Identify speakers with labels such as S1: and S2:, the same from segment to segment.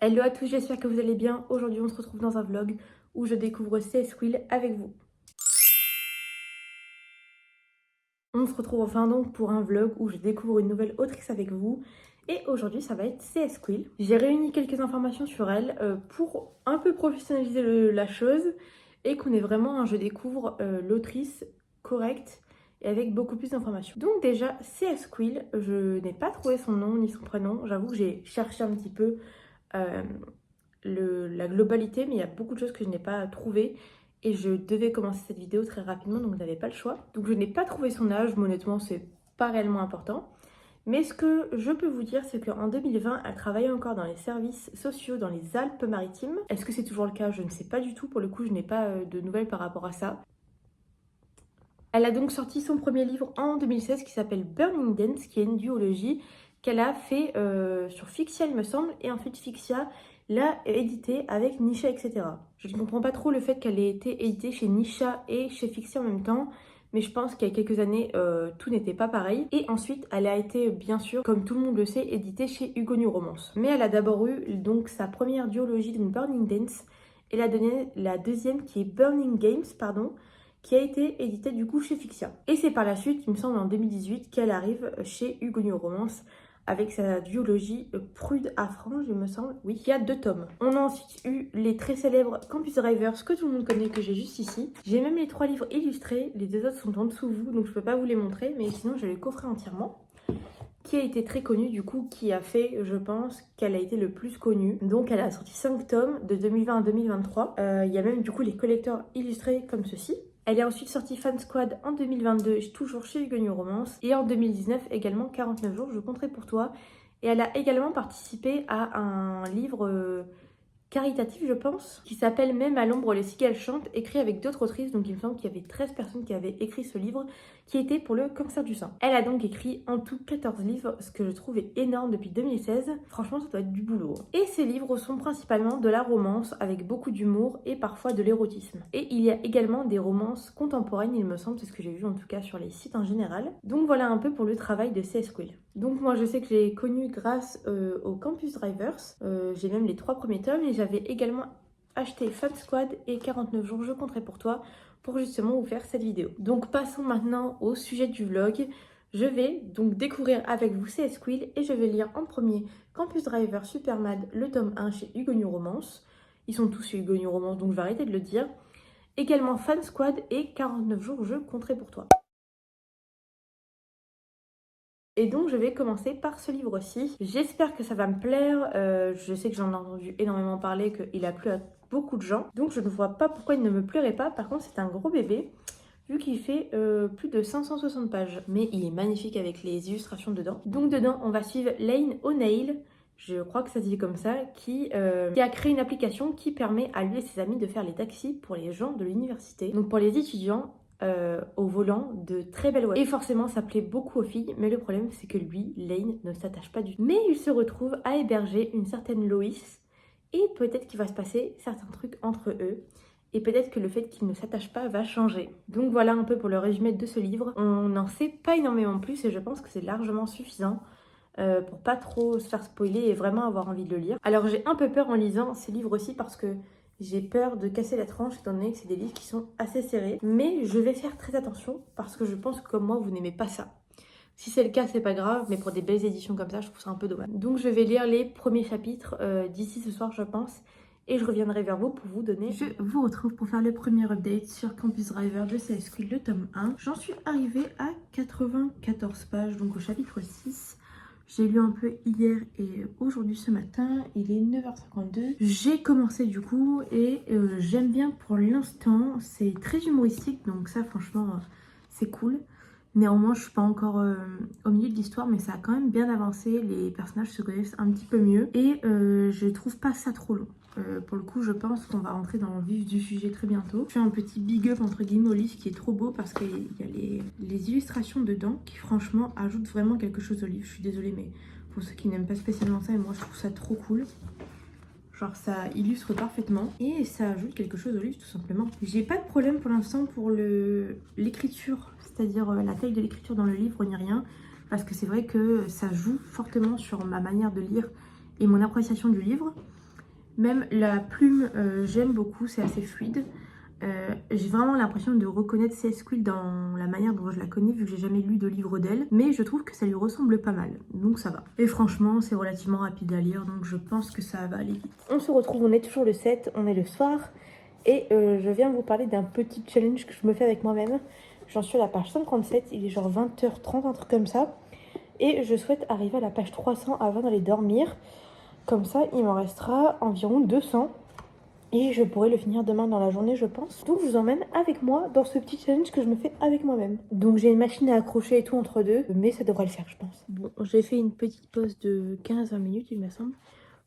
S1: Hello à tous, j'espère que vous allez bien. Aujourd'hui, on se retrouve dans un vlog où je découvre CS Quill avec vous. On se retrouve enfin donc pour un vlog où je découvre une nouvelle autrice avec vous. Et aujourd'hui, ça va être CS Quill. J'ai réuni quelques informations sur elle pour un peu professionnaliser la chose et qu'on ait vraiment un je découvre l'autrice correcte et avec beaucoup plus d'informations. Donc déjà, CS Quill, je n'ai pas trouvé son nom ni son prénom. J'avoue que j'ai cherché un petit peu euh, la globalité, mais il y a beaucoup de choses que je n'ai pas trouvées. Et je devais commencer cette vidéo très rapidement, donc je n'avais pas le choix. Donc je n'ai pas trouvé son âge, mais honnêtement, c'est pas réellement important. Mais ce que je peux vous dire, c'est qu'en 2020, elle travaillait encore dans les services sociaux dans les Alpes-Maritimes. Est-ce que c'est toujours le cas? Je ne sais pas du tout. Pour le coup, je n'ai pas de nouvelles par rapport à ça. Elle a donc sorti son premier livre en 2016 qui s'appelle Burning Dance, qui est une duologie qu'elle a fait sur Fixia, il me semble, et ensuite Fixia l'a édité avec Nisha, etc. Je ne comprends pas trop le fait qu'elle ait été éditée chez Nisha et chez Fixia en même temps, mais je pense qu'il y a quelques années, tout n'était pas pareil. Et ensuite, elle a été, bien sûr, comme tout le monde le sait, éditée chez Hugo New Romance. Mais elle a d'abord eu donc sa première duologie, donc Burning Dance, et la deuxième qui est Burning Games, pardon, qui a été édité du coup chez Fixia. Et c'est par la suite, il me semble en 2018, qu'elle arrive chez Hugo New Romance avec sa duologie Prude à Frange, il me semble, oui, qui a 2 tomes. On a ensuite eu les très célèbres Campus Drivers que tout le monde connaît, que j'ai juste ici. J'ai même les 3 livres illustrés, les 2 autres sont en dessous vous, donc je peux pas vous les montrer, mais sinon je les coffrer entièrement. Qui a été très connue, du coup, qui a fait, je pense, qu'elle a été le plus connue. Donc elle a sorti 5 tomes de 2020 à 2023. Il y a même du coup les collecteurs illustrés comme ceci. Elle est ensuite sortie Fan Squad en 2022, toujours chez Hugo New Romance. Et en 2019 également 49 jours, je compterai pour toi. Et elle a également participé à un livre caritatif, je pense, qui s'appelle Même à l'ombre les cigales chantent, écrit avec d'autres autrices. Donc il me semble qu'il y avait 13 personnes qui avaient écrit ce livre, qui était pour le cancer du sein. Elle a donc écrit en tout 14 livres, ce que je trouve est énorme depuis 2016. Franchement, ça doit être du boulot. Et ces livres sont principalement de la romance, avec beaucoup d'humour et parfois de l'érotisme. Et il y a également des romances contemporaines, il me semble, c'est ce que j'ai vu en tout cas sur les sites en général. Donc voilà un peu pour le travail de CS Quill. Donc moi je sais que j'ai connu grâce au Campus Drivers, j'ai même les 3 premiers tomes et j'avais également acheté Fan Squad et 49 jours je compterai pour toi pour justement vous faire cette vidéo. Donc passons maintenant au sujet du vlog. Je vais donc découvrir avec vous CS Quill et je vais lire en premier Campus Driver Supermad, le tome 1 chez Hugo New Romance. Ils sont tous chez Hugo New Romance donc je vais arrêter de le dire. Également Fan Squad et 49 jours je compterai pour toi. Et donc je vais commencer par ce livre-ci. J'espère que ça va me plaire. Je sais que j'en ai entendu énormément parler, qu'il a plu à beaucoup de gens. Donc je ne vois pas pourquoi il ne me plairait pas. Par contre c'est un gros bébé, vu qu'il fait plus de 560 pages. Mais il est magnifique avec les illustrations dedans. Donc dedans on va suivre Lane O'Neill, je crois que ça se dit comme ça, qui a créé une application qui permet à lui et ses amis de faire les taxis pour les gens de l'université. Donc pour les étudiants, au volant de très belles voitures. Et forcément, ça plaît beaucoup aux filles, mais le problème, c'est que lui, Lane, ne s'attache pas du tout. Mais il se retrouve à héberger une certaine Loïs, et peut-être qu'il va se passer certains trucs entre eux, et peut-être que le fait qu'il ne s'attache pas va changer. Donc voilà un peu pour le résumé de ce livre. On n'en sait pas énormément plus, et je pense que c'est largement suffisant pour pas trop se faire spoiler et vraiment avoir envie de le lire. Alors j'ai un peu peur en lisant ces livres aussi parce que j'ai peur de casser la tranche étant donné que c'est des livres qui sont assez serrés. Mais je vais faire très attention parce que je pense que comme moi, vous n'aimez pas ça. Si c'est le cas, c'est pas grave, mais pour des belles éditions comme ça, je trouve ça un peu dommage. Donc je vais lire les premiers chapitres d'ici ce soir, je pense. Et je reviendrai vers vous pour vous donner... Je vous retrouve pour faire le premier update sur Campus Driver de CS Quill, le tome 1. J'en suis arrivée à 94 pages, donc au chapitre 6. J'ai lu un peu hier et aujourd'hui ce matin, il est 9h52. J'ai commencé du coup et j'aime bien pour l'instant. C'est très humoristique, donc ça franchement c'est cool. Néanmoins je suis pas encore au milieu de l'histoire, mais ça a quand même bien avancé. Les personnages se connaissent un petit peu mieux et je trouve pas ça trop long. Pour le coup je pense qu'on va rentrer dans le vif du sujet très bientôt. Je fais un petit big up entre guillemets au livre qui est trop beau parce qu'il y a les illustrations dedans qui franchement ajoutent vraiment quelque chose au livre. Je suis désolée mais pour ceux qui n'aiment pas spécialement ça, et moi je trouve ça trop cool. Genre ça illustre parfaitement et ça ajoute quelque chose au livre tout simplement. J'ai pas de problème pour l'instant pour l'écriture, c'est-à-dire la taille de l'écriture dans le livre ni rien. Parce que c'est vrai que ça joue fortement sur ma manière de lire et mon appréciation du livre. Même la plume, j'aime beaucoup, c'est assez fluide. J'ai vraiment l'impression de reconnaître C.S. Quill dans la manière dont je la connais vu que j'ai jamais lu de livre d'elle, mais je trouve que ça lui ressemble pas mal, donc ça va. Et franchement c'est relativement rapide à lire, donc je pense que ça va aller vite. On se retrouve, on est toujours le 7, on est le soir, et je viens vous parler d'un petit challenge que je me fais avec moi-même. J'en suis à la page 137, il est genre 20h30, un truc comme ça, et je souhaite arriver à la page 300 avant d'aller dormir. Comme ça il m'en restera environ 200. Et je pourrai le finir demain dans la journée, je pense. Donc je vous emmène avec moi dans ce petit challenge que je me fais avec moi-même. Donc j'ai une machine à accrocher et tout entre deux, mais ça devrait le faire, je pense. Bon, j'ai fait une petite pause de 15-20 minutes, il me semble,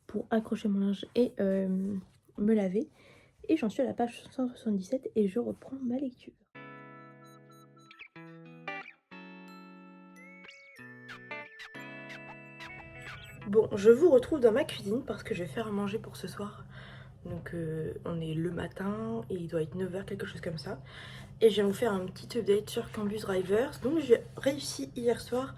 S1: pour accrocher mon linge et me laver. Et j'en suis à la page 177 et je reprends ma lecture. Bon, je vous retrouve dans ma cuisine parce que je vais faire à manger pour ce soir. Donc on est le matin et il doit être 9h, quelque chose comme ça. Et je viens vous faire un petit update sur Campus Drivers. Donc j'ai réussi hier soir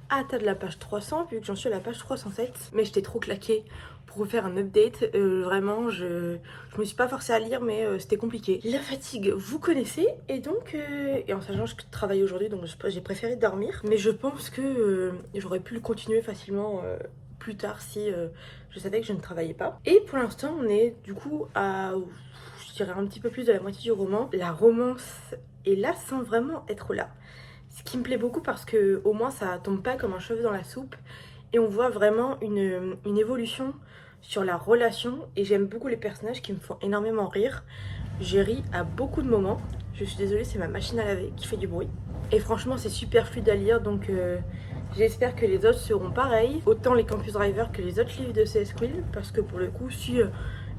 S1: à atteindre la page 300 vu que j'en suis à la page 307. Mais j'étais trop claquée pour vous faire un update. Vraiment, je me suis pas forcée à lire mais c'était compliqué. La fatigue, vous connaissez. Et donc, et en sachant que je travaille aujourd'hui, donc j'ai préféré dormir. Mais je pense que j'aurais pu le continuer facilement plus tard si je savais que je ne travaillais pas. Et pour l'instant on est du coup à, je dirais, un petit peu plus de la moitié du roman. La romance est là sans vraiment être là, ce qui me plaît beaucoup parce que au moins ça tombe pas comme un cheveu dans la soupe et on voit vraiment une évolution sur la relation. Et j'aime beaucoup les personnages qui me font énormément rire. J'ai ri à beaucoup de moments. Je suis désolée, c'est ma machine à laver qui fait du bruit. Et franchement c'est super fluide à lire, donc j'espère que les autres seront pareils, autant les Campus Drivers que les autres livres de C.S. Quill, parce que pour le coup, si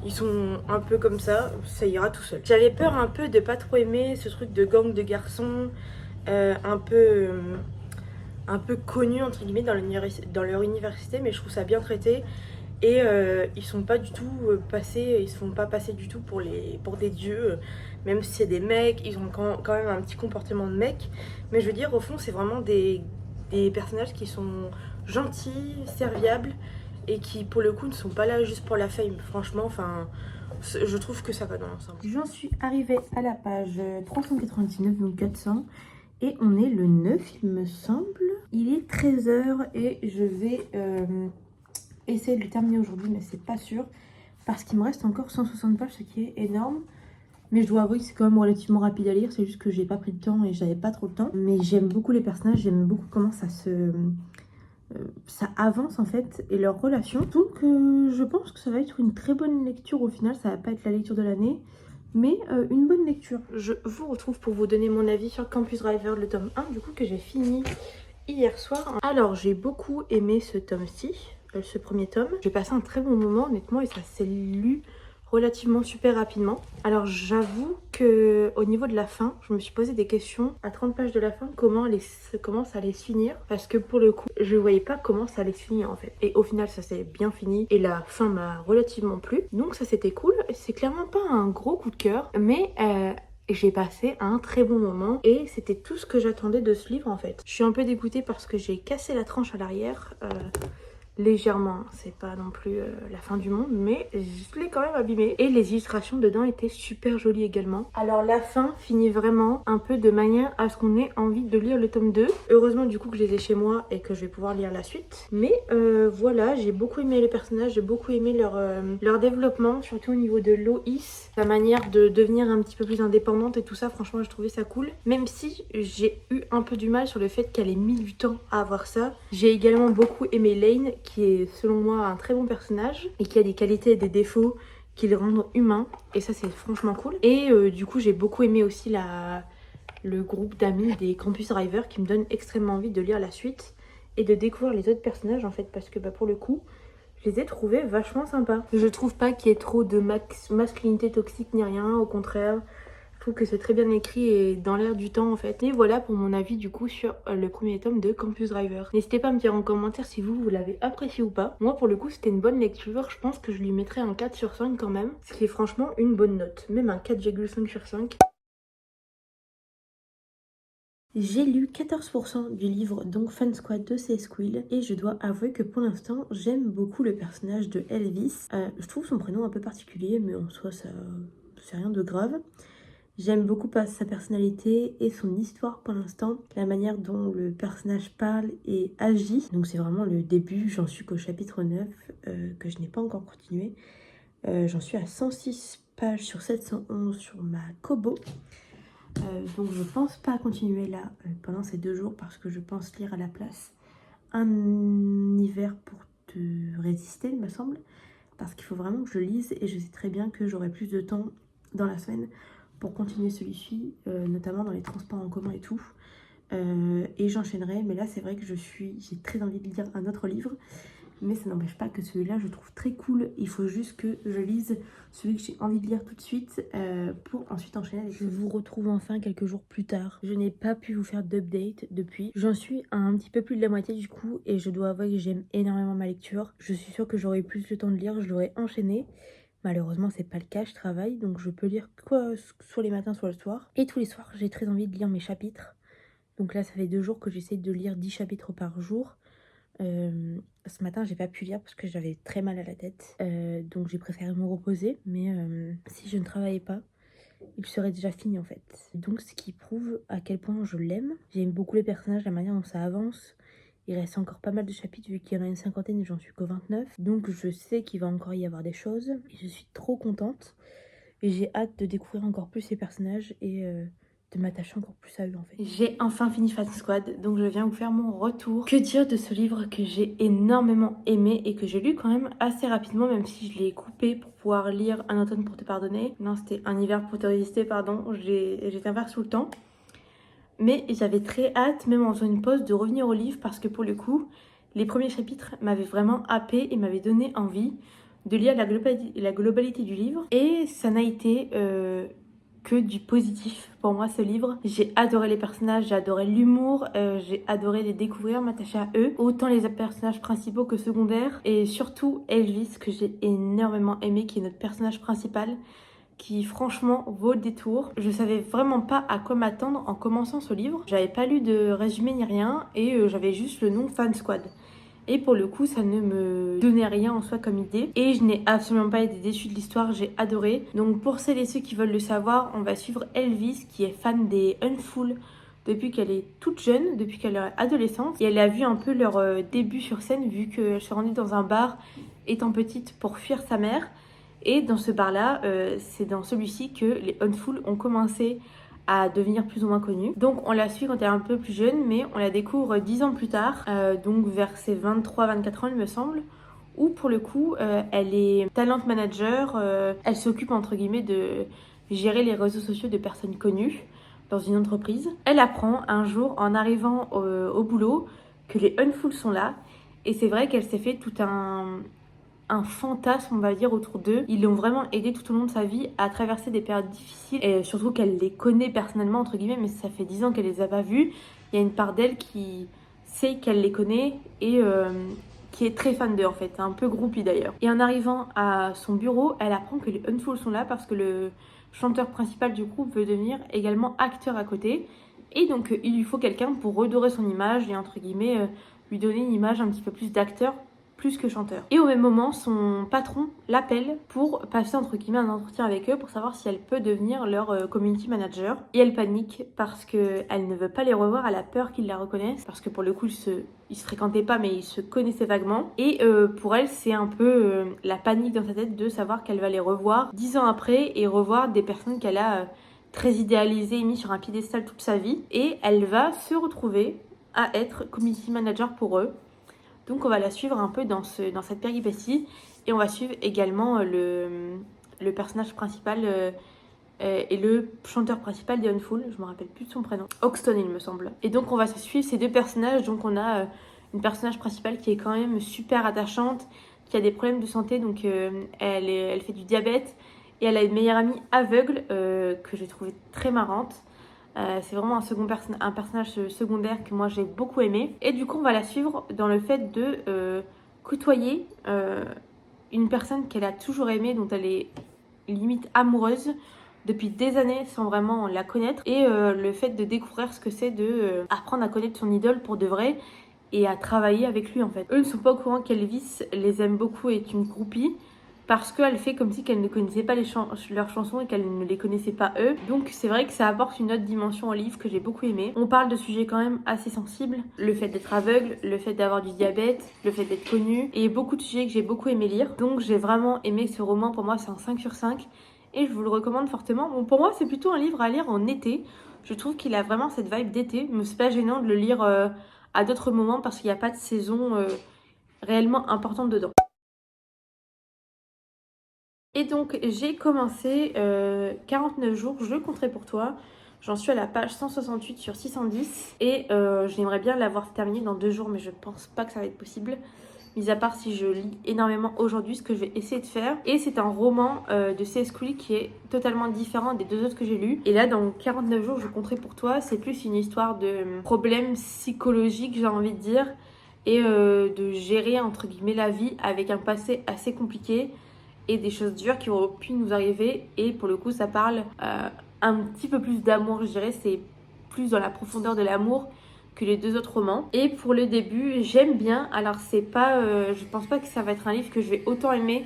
S1: ils sont un peu comme ça ira tout seul. J'avais peur un peu de pas trop aimer ce truc de gang de garçons, un peu connus entre guillemets dans leur université, mais je trouve ça bien traité. Et ils sont pas du tout passés, ils se font pas passer du tout pour des dieux, même si c'est des mecs, ils ont quand même un petit comportement de mec. Mais je veux dire, au fond, c'est vraiment des personnages qui sont gentils, serviables et qui pour le coup ne sont pas là juste pour la fame. Franchement, enfin, je trouve que ça va dans l'ensemble. J'en suis arrivée à la page 399, donc 400, et on est le 9 il me semble. Il est 13h et je vais essayer de le terminer aujourd'hui, mais c'est pas sûr parce qu'il me reste encore 160 pages, ce qui est énorme. Mais je dois avouer que c'est quand même relativement rapide à lire, c'est juste que j'ai pas pris le temps et j'avais pas trop le temps. Mais j'aime beaucoup les personnages, j'aime beaucoup comment ça avance en fait et leurs relations. Donc je pense que ça va être une très bonne lecture au final, ça va pas être la lecture de l'année, mais une bonne lecture. Je vous retrouve pour vous donner mon avis sur Campus Driver, le tome 1 du coup que j'ai fini hier soir. Alors j'ai beaucoup aimé ce tome-ci, ce premier tome. J'ai passé un très bon moment honnêtement et ça s'est lu relativement super rapidement. Alors j'avoue que au niveau de la fin, je me suis posé des questions à 30 pages de la fin, comment ça allait se finir, parce que pour le coup je voyais pas comment ça allait se finir en fait. Et au final ça s'est bien fini et la fin m'a relativement plu, donc ça c'était cool. C'est clairement pas un gros coup de cœur, mais j'ai passé un très bon moment et c'était tout ce que j'attendais de ce livre en fait. Je suis un peu dégoûtée parce que j'ai cassé la tranche à l'arrière, légèrement, c'est pas non plus la fin du monde, mais je l'ai quand même abîmé. Et les illustrations dedans étaient super jolies également. Alors la fin finit vraiment un peu de manière à ce qu'on ait envie de lire le tome 2. Heureusement du coup que je les ai chez moi et que je vais pouvoir lire la suite. Mais voilà, j'ai beaucoup aimé les personnages, j'ai beaucoup aimé leur développement, surtout au niveau de Loïs, sa manière de devenir un petit peu plus indépendante et tout ça. Franchement j'ai trouvé ça cool, même si j'ai eu un peu du mal sur le fait qu'elle ait mis du temps à avoir ça. J'ai également beaucoup aimé Lane, qui est selon moi un très bon personnage et qui a des qualités et des défauts qui le rendent humain, et ça c'est franchement cool. Et du coup j'ai beaucoup aimé aussi le groupe d'amis des Campus Drivers qui me donne extrêmement envie de lire la suite et de découvrir les autres personnages en fait, parce que pour le coup je les ai trouvés vachement sympas. Je trouve pas qu'il y ait trop de masculinité toxique ni rien, au contraire. Je trouve que c'est très bien écrit et dans l'air du temps en fait. Et voilà pour mon avis du coup sur le premier tome de Campus Driver. N'hésitez pas à me dire en commentaire si vous l'avez apprécié ou pas. Moi pour le coup c'était une bonne lecture. Je pense que je lui mettrais un 4 sur 5 quand même. Ce qui est franchement une bonne note. Même un 4,5 sur 5. J'ai lu 14% du livre, donc Fun Squad de C.S. Quill, et je dois avouer que pour l'instant, j'aime beaucoup le personnage de Elvis. Je trouve son prénom un peu particulier, mais en soi, ça, c'est rien de grave. J'aime beaucoup sa personnalité et son histoire pour l'instant, la manière dont le personnage parle et agit. Donc c'est vraiment le début, j'en suis qu'au chapitre 9, que je n'ai pas encore continué. J'en suis à 106 pages sur 711 sur ma Kobo. Donc je pense pas continuer là pendant ces 2 jours parce que je pense lire à la place Un hiver pour te résister, il me semble. Parce qu'il faut vraiment que je lise et je sais très bien que j'aurai plus de temps dans la semaine pour continuer celui-ci, notamment dans les transports en commun et tout. Et j'enchaînerai, mais là c'est vrai que j'ai très envie de lire un autre livre. Mais ça n'empêche pas que celui-là, je trouve très cool. Il faut juste que je lise celui que j'ai envie de lire tout de suite pour ensuite enchaîner avec. Je vous retrouve enfin quelques jours plus tard. Je n'ai pas pu vous faire d'update depuis. J'en suis à un petit peu plus de la moitié du coup et je dois avouer que j'aime énormément ma lecture. Je suis sûre que j'aurai plus le temps de lire, je l'aurai enchaîné. Malheureusement, c'est pas le cas, je travaille, donc je peux lire soit les matins, soit le soir. Et tous les soirs, j'ai très envie de lire mes chapitres. Donc là, ça fait 2 jours que j'essaie de lire 10 chapitres par jour. Ce matin j'ai pas pu lire parce que j'avais très mal à la tête, donc j'ai préféré me reposer, mais si je ne travaillais pas il serait déjà fini en fait, donc ce qui prouve à quel point je l'aime. J'aime beaucoup les personnages, la manière dont ça avance. Il reste encore pas mal de chapitres vu qu'il y en a une cinquantaine et j'en suis qu'au 29, donc je sais qu'il va encore y avoir des choses et je suis trop contente et j'ai hâte de découvrir encore plus ces personnages et de m'attacher encore plus à eux en fait. J'ai enfin fini Fun Squad, donc je viens vous faire mon retour. Que dire de ce livre que j'ai énormément aimé et que j'ai lu quand même assez rapidement, même si je l'ai coupé pour pouvoir lire Un automne pour te pardonner. Non, c'était Un hiver pour te résister, pardon. J'étais un peu sous le temps. Mais j'avais très hâte, même en faisant une pause, de revenir au livre parce que pour le coup, les premiers chapitres m'avaient vraiment happé et m'avaient donné envie de lire la globalité du livre. Et ça n'a été que du positif pour moi ce livre. J'ai adoré les personnages, j'ai adoré l'humour, j'ai adoré les découvrir, m'attacher à eux, autant les personnages principaux que secondaires, et surtout Elvis que j'ai énormément aimé, qui est notre personnage principal, qui franchement vaut le détour. Je savais vraiment pas à quoi m'attendre en commençant ce livre. J'avais pas lu de résumé ni rien et j'avais juste le nom Fun Squad. Et pour le coup, ça ne me donnait rien en soi comme idée. Et je n'ai absolument pas été déçue de l'histoire, j'ai adoré. Donc pour celles et ceux qui veulent le savoir, on va suivre Elvis qui est fan des Unfool depuis qu'elle est toute jeune, depuis qu'elle est adolescente. Et elle a vu un peu leur début sur scène vu qu'elle se rendait dans un bar étant petite pour fuir sa mère. Et dans ce bar-là, c'est dans celui-ci que les Unfool ont commencé à devenir plus ou moins connue. Donc on la suit quand elle est un peu plus jeune, mais on la découvre 10 ans plus tard, donc vers ses 23-24 ans il me semble, où pour le coup elle est talent manager, elle s'occupe entre guillemets de gérer les réseaux sociaux de personnes connues dans une entreprise. Elle apprend un jour en arrivant au boulot que les Unfool sont là, et c'est vrai qu'elle s'est fait tout un fantasme, on va dire, autour d'eux. Ils l'ont vraiment aidé tout au long de sa vie à traverser des périodes difficiles et surtout qu'elle les connaît personnellement, entre guillemets, mais ça fait 10 ans qu'elle les a pas vus. Il y a une part d'elle qui sait qu'elle les connaît et qui est très fan d'eux en fait, un peu groupie d'ailleurs. Et en arrivant à son bureau, elle apprend que les Unfold sont là parce que le chanteur principal du groupe veut devenir également acteur à côté. Et donc il lui faut quelqu'un pour redorer son image et entre guillemets lui donner une image un petit peu plus d'acteur plus que chanteur. Et au même moment, son patron l'appelle pour passer entre guillemets un entretien avec eux pour savoir si elle peut devenir leur community manager. Et elle panique parce qu'elle ne veut pas les revoir, elle a peur qu'ils la reconnaissent parce que pour le coup ils se fréquentaient pas mais ils se connaissaient vaguement. Et pour elle c'est un peu la panique dans sa tête de savoir qu'elle va les revoir 10 ans après et revoir des personnes qu'elle a très idéalisées et mis sur un piédestal toute sa vie. Et elle va se retrouver à être community manager pour eux. Donc on va la suivre un peu dans cette péripétie et on va suivre également le personnage principal et le chanteur principal des Unfool, je me rappelle plus de son prénom, Hoxton il me semble. Et donc on va suivre ces 2 personnages, donc on a une personnage principale qui est quand même super attachante, qui a des problèmes de santé, donc elle fait du diabète et elle a une meilleure amie aveugle que j'ai trouvée très marrante. C'est vraiment un personnage secondaire que moi j'ai beaucoup aimé. Et du coup, on va la suivre dans le fait de côtoyer une personne qu'elle a toujours aimée, dont elle est limite amoureuse, depuis des années sans vraiment la connaître. Et le fait de découvrir ce que c'est de apprendre à connaître son idole pour de vrai et à travailler avec lui en fait. Eux ne sont pas au courant qu'Elvis les aime beaucoup et est une groupie parce qu'elle fait comme si qu'elle ne connaissait pas leurs chansons et qu'elle ne les connaissait pas eux. Donc c'est vrai que ça apporte une autre dimension au livre que j'ai beaucoup aimé. On parle de sujets quand même assez sensibles. Le fait d'être aveugle, le fait d'avoir du diabète, le fait d'être connu et beaucoup de sujets que j'ai beaucoup aimé lire. Donc j'ai vraiment aimé ce roman, pour moi c'est un 5 sur 5 et je vous le recommande fortement. Bon, pour moi c'est plutôt un livre à lire en été. Je trouve qu'il a vraiment cette vibe d'été, mais c'est pas gênant de le lire à d'autres moments parce qu'il n'y a pas de saison réellement importante dedans. Et donc j'ai commencé 49 jours, je compterai pour toi. J'en suis à la page 168 sur 610 et j'aimerais bien l'avoir terminé dans 2 jours mais je pense pas que ça va être possible. Mis à part si je lis énormément aujourd'hui, ce que je vais essayer de faire. Et c'est un roman de C.S. Cowley qui est totalement différent des 2 autres que j'ai lus. Et là dans 49 jours je compterai pour toi, c'est plus une histoire de problème psychologique j'ai envie de dire. Et de gérer entre guillemets la vie avec un passé assez compliqué et des choses dures qui auraient pu nous arriver. Et pour le coup, ça parle un petit peu plus d'amour, je dirais. C'est plus dans la profondeur de l'amour que les 2 autres romans. Et pour le début, j'aime bien. Alors, c'est pas, je pense pas que ça va être un livre que je vais autant aimer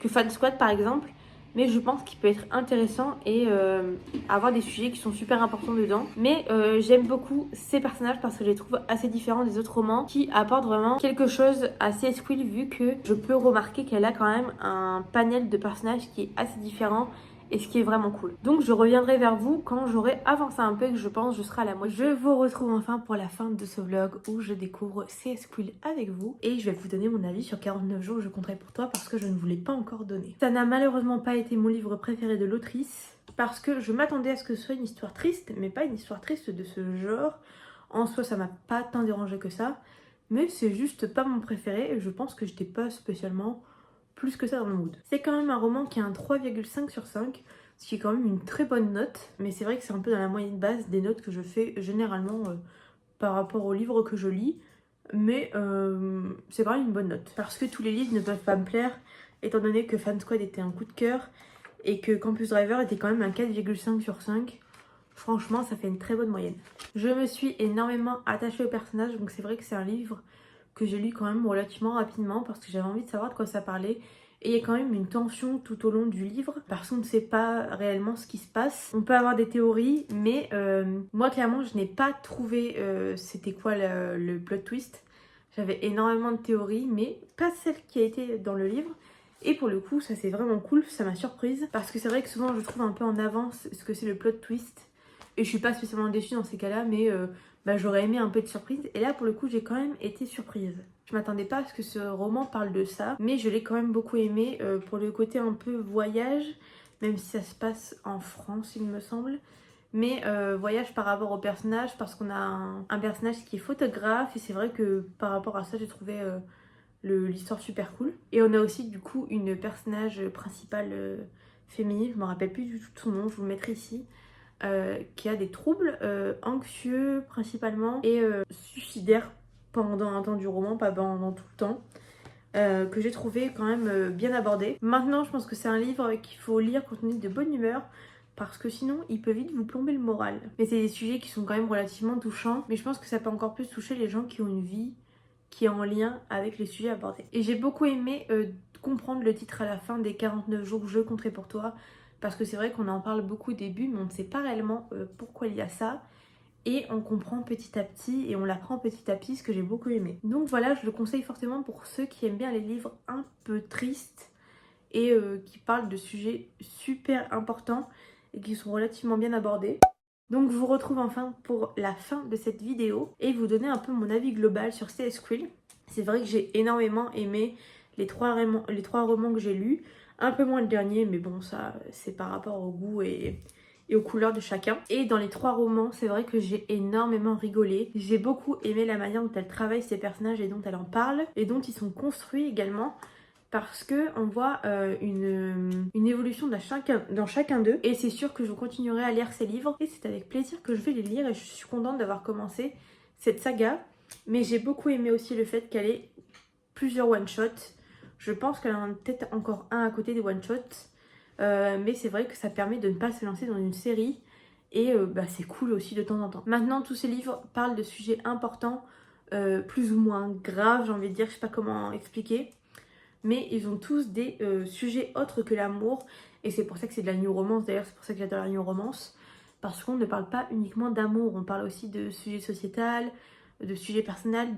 S1: que Fan Squad par exemple. Mais je pense qu'il peut être intéressant et avoir des sujets qui sont super importants dedans. Mais j'aime beaucoup ces personnages parce que je les trouve assez différents des autres romans qui apportent vraiment quelque chose à C.S. Cowley vu que je peux remarquer qu'elle a quand même un panel de personnages qui est assez différent et ce qui est vraiment cool. Donc je reviendrai vers vous quand j'aurai avancé un peu et que je pense que je serai à la moitié. Je vous retrouve enfin pour la fin de ce vlog où je découvre C.S. Cowley avec vous et je vais vous donner mon avis sur 49 jours je compterai pour toi parce que je ne vous l'ai pas encore donné. Ça n'a malheureusement pas été mon livre préféré de l'autrice parce que je m'attendais à ce que ce soit une histoire triste mais pas une histoire triste de ce genre. En soi ça m'a pas tant dérangé que ça mais c'est juste pas mon préféré et je pense que j'étais pas spécialement plus que ça dans le mood. C'est quand même un roman qui a un 3,5 sur 5, ce qui est quand même une très bonne note, mais c'est vrai que c'est un peu dans la moyenne basse des notes que je fais généralement par rapport aux livres que je lis, mais c'est quand même une bonne note. Parce que tous les livres ne peuvent pas me plaire, étant donné que Fan Squad était un coup de cœur et que Campus Driver était quand même un 4,5 sur 5. Franchement, ça fait une très bonne moyenne. Je me suis énormément attachée au personnage, donc c'est vrai que c'est un livre que j'ai lu quand même relativement rapidement parce que j'avais envie de savoir de quoi ça parlait. Et il y a quand même une tension tout au long du livre parce qu'on ne sait pas réellement ce qui se passe. On peut avoir des théories, mais moi clairement je n'ai pas trouvé c'était quoi le plot twist. J'avais énormément de théories, mais pas celle qui a été dans le livre. Et pour le coup, ça c'est vraiment cool, ça m'a surprise. Parce que c'est vrai que souvent je trouve un peu en avance ce que c'est le plot twist. Et je suis pas spécialement déçue dans ces cas-là, mais j'aurais aimé un peu de surprise. Et là, pour le coup, j'ai quand même été surprise. Je m'attendais pas à ce que ce roman parle de ça, mais je l'ai quand même beaucoup aimé pour le côté un peu voyage, même si ça se passe en France, il me semble. Mais voyage par rapport au personnage, parce qu'on a un personnage qui est photographe, et c'est vrai que par rapport à ça, j'ai trouvé l'histoire super cool. Et on a aussi du coup une personnage principale féminine, je me rappelle plus du tout de son nom, je vous le mettrai ici. Qui a des troubles anxieux principalement et suicidaires pendant un temps du roman, pas pendant tout le temps, que j'ai trouvé quand même bien abordé. Maintenant, je pense que c'est un livre qu'il faut lire quand on est de bonne humeur parce que sinon, il peut vite vous plomber le moral. Mais c'est des sujets qui sont quand même relativement touchants, mais je pense que ça peut encore plus toucher les gens qui ont une vie qui est en lien avec les sujets abordés. Et j'ai beaucoup aimé comprendre le titre à la fin des 49 jours je compterai pour toi. Parce que c'est vrai qu'on en parle beaucoup au début, mais on ne sait pas réellement pourquoi il y a ça. Et on comprend petit à petit et on l'apprend petit à petit, ce que j'ai beaucoup aimé. Donc voilà, je le conseille fortement pour ceux qui aiment bien les livres un peu tristes et qui parlent de sujets super importants et qui sont relativement bien abordés. Donc je vous retrouve enfin pour la fin de cette vidéo et vous donner un peu mon avis global sur C.S. Cowley. C'est vrai que j'ai énormément aimé les trois romans que j'ai lus. Un peu moins le dernier, mais bon, ça, c'est par rapport au goût et aux couleurs de chacun. Et dans les 3 romans, c'est vrai que j'ai énormément rigolé. J'ai beaucoup aimé la manière dont elle travaille ses personnages et dont elle en parle, et dont ils sont construits également. Parce que on voit une évolution dans chacun d'eux. Et c'est sûr que je continuerai à lire ces livres. Et c'est avec plaisir que je vais les lire. Et je suis contente d'avoir commencé cette saga. Mais j'ai beaucoup aimé aussi le fait qu'elle ait plusieurs one-shots. Je pense qu'elle en a peut-être encore un à côté des one-shots. Mais c'est vrai que ça permet de ne pas se lancer dans une série et c'est cool aussi de temps en temps. Maintenant, tous ces livres parlent de sujets importants, plus ou moins graves, j'ai envie de dire, je sais pas comment expliquer, mais ils ont tous des sujets autres que l'amour, et c'est pour ça que c'est de la new romance. D'ailleurs, c'est pour ça que j'adore la new romance, parce qu'on ne parle pas uniquement d'amour, on parle aussi de sujets sociétals, de sujets personnels,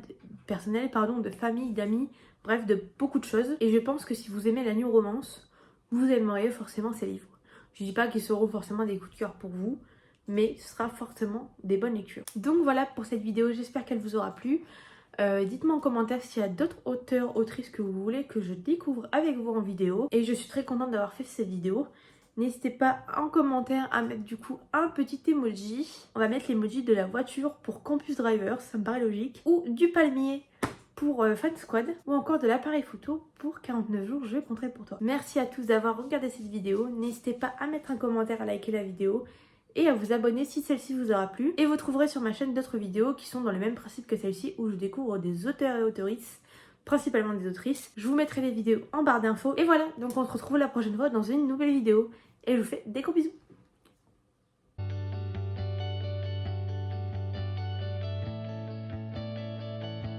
S1: pardon, de famille, d'amis, bref, de beaucoup de choses. Et je pense que si vous aimez la new romance, vous aimeriez forcément ces livres. Je dis pas qu'ils seront forcément des coups de cœur pour vous, mais ce sera forcément des bonnes lectures. Donc voilà pour cette vidéo, j'espère qu'elle vous aura plu. Dites-moi en commentaire s'il y a d'autres auteurs, autrices que vous voulez que je découvre avec vous en vidéo. Et je suis très contente d'avoir fait cette vidéo. N'hésitez pas en commentaire à mettre du coup un petit emoji. On va mettre l'emoji de la voiture pour Campus Driver, ça me paraît logique. Ou du palmier pour Fan Squad. Ou encore de l'appareil photo pour 49 jours, je compterai pour toi. Merci à tous d'avoir regardé cette vidéo. N'hésitez pas à mettre un commentaire, à liker la vidéo et à vous abonner si celle-ci vous aura plu. Et vous trouverez sur ma chaîne d'autres vidéos qui sont dans le même principe que celle-ci, où je découvre des auteurs et autrices, principalement des autrices. Je vous mettrai les vidéos en barre d'infos. Et voilà, donc on se retrouve la prochaine fois dans une nouvelle vidéo. Et je vous fais des gros bisous.